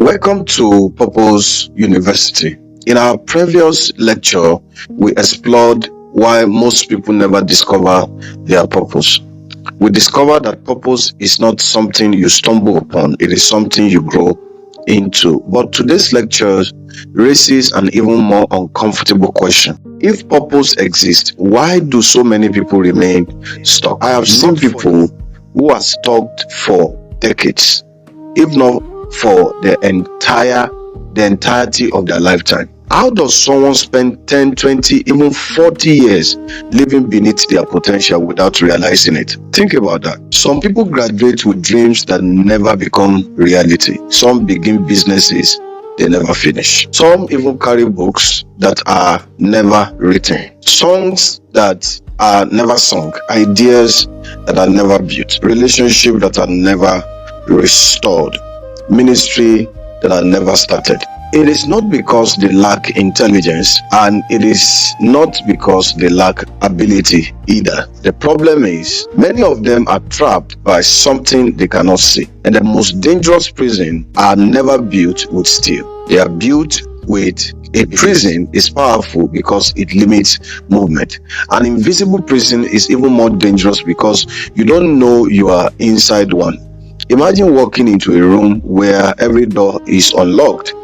Welcome to Purpose University. In our previous lecture, we explored why most people never discover their purpose. We discovered that purpose is not something you stumble upon, it is something you grow into. But today's lecture raises an even more uncomfortable question. If purpose exists, why do so many people remain stuck? I have seen people who are stuck for decades, if not for the entirety of their lifetime. How does someone spend 10, 20, even 40 years living beneath their potential without realizing it? Think about that. Some people graduate with dreams that never become reality. Some begin businesses they never finish. Some even carry books that are never written, songs that are never sung, ideas that are never built, relationships that are never restored, ministry that are never started. It is not because they lack intelligence, and it is not because they lack ability either. The problem is many of them are trapped by something they cannot see. And the most dangerous prison are never built with steel. They are built with a prison is powerful because it limits movement. An invisible prison is even more dangerous because you don't know you are inside one. Imagine walking into a room where every door is unlocked.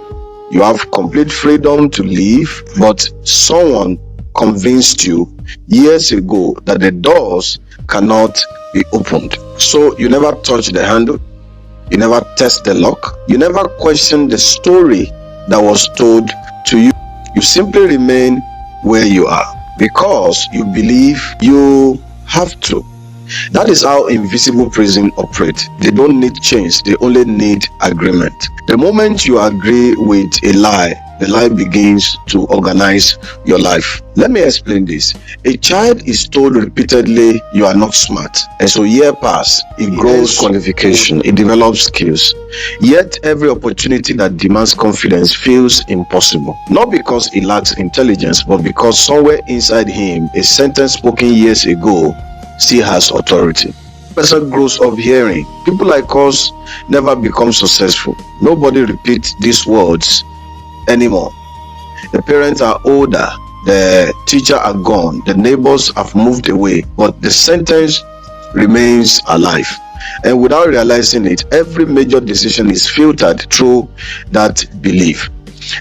You have complete freedom to leave, but someone convinced you years ago that the doors cannot be opened. So you never touch the handle, you never test the lock, you never question the story that was told to you. You simply remain where you are because you believe you have to. That is how invisible prison operates. They don't need change, they only need agreement. The moment you agree with a lie, the lie begins to organize your life. Let me explain this. A child is told repeatedly you are not smart, and so years pass, it grows qualification, it develops skills. Yet every opportunity that demands confidence feels impossible. Not because he lacks intelligence, but because somewhere inside him, a sentence spoken years ago still has authority. Person grows up hearing, people like us never become successful. Nobody repeats these words anymore. The parents are older, the teachers are gone, the neighbors have moved away, but the sentence remains alive. And without realizing it, every major decision is filtered through that belief.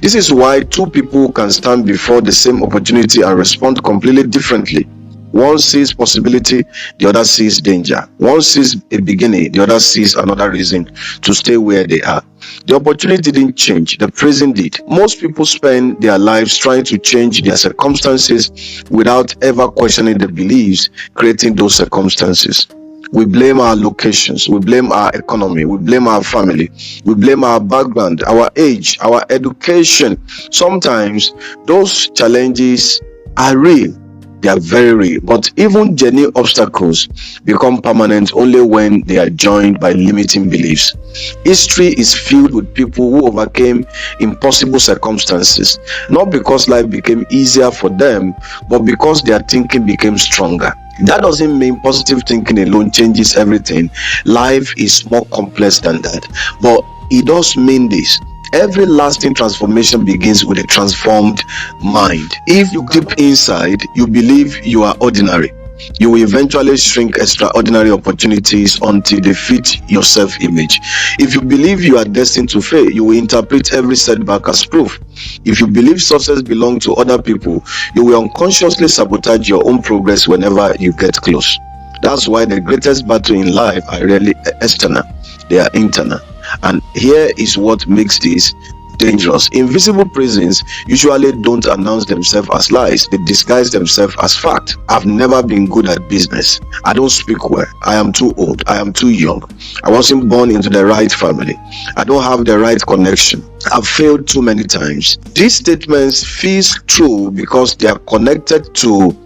This is why two people can stand before the same opportunity and respond completely differently. One sees possibility, the other sees danger. One sees a beginning, the other sees another reason to stay where they are. The opportunity didn't change, the prison did. Most people spend their lives trying to change their circumstances without ever questioning the beliefs creating those circumstances. We blame our locations, we blame our economy, we blame our family, we blame our background, our age, our education. Sometimes those challenges are real. They are very real, but even genuine obstacles become permanent only when they are joined by limiting beliefs. History is filled with people who overcame impossible circumstances, not because life became easier for them, but because their thinking became stronger. That doesn't mean positive thinking alone changes everything. Life is more complex than that, but it does mean this. Every lasting transformation begins with a transformed mind. If deep inside you believe you are ordinary, you will eventually shrink extraordinary opportunities until they fit your self-image. If you believe you are destined to fail, you will interpret every setback as proof. If you believe success belongs to other people, you will unconsciously sabotage your own progress whenever you get close. That's why the greatest battle in life are rarely external, they are internal. And here is what makes this dangerous. Invisible prisons usually don't announce themselves as lies, they disguise themselves as fact. I've never been good at business. I don't speak well. I am too old. I am too young. I wasn't born into the right family. I don't have the right connection. I've failed too many times. These statements feel true because they are connected to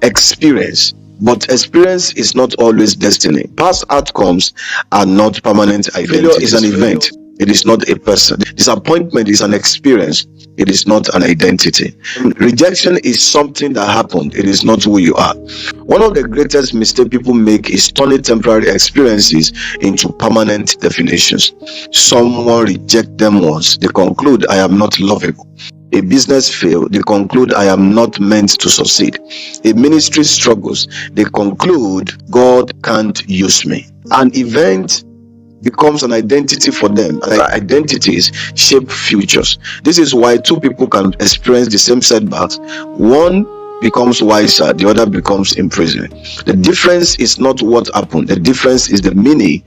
experience. But experience is not always destiny. Past outcomes are not permanent. Failure is an event. It is not a person. Disappointment is an experience. It is not an identity. Rejection is something that happened. It is not who you are. One of the greatest mistakes people make is turning temporary experiences into permanent definitions. Someone reject them once, they conclude, I am not lovable. A business fail, they conclude, I am not meant to succeed. A ministry struggles, they conclude, God can't use me. An event becomes an identity for them, and identities shape futures. This is why two people can experience the same setbacks. One becomes wiser, the other becomes imprisoned. The difference is not what happened, the difference is the meaning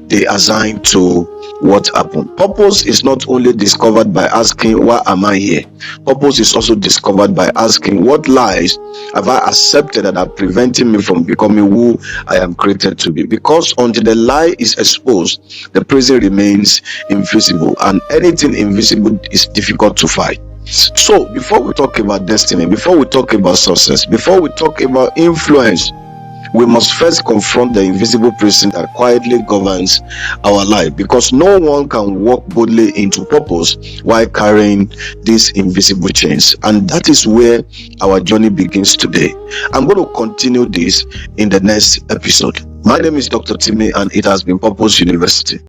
they assign to what happened. Purpose is not only discovered by asking, why am I here? Purpose is also discovered by asking, what lies have I accepted that are preventing me from becoming who I am created to be? Because until the lie is exposed, the prison remains invisible, and anything invisible is difficult to fight. So before we talk about destiny, before we talk about success, before we talk about influence, we must first confront the invisible prison that quietly governs our life, because no one can walk boldly into purpose while carrying these invisible chains. And that is where our journey begins today. I'm going to continue this in the next episode. My name is Dr. Timi, and it has been Purpose University.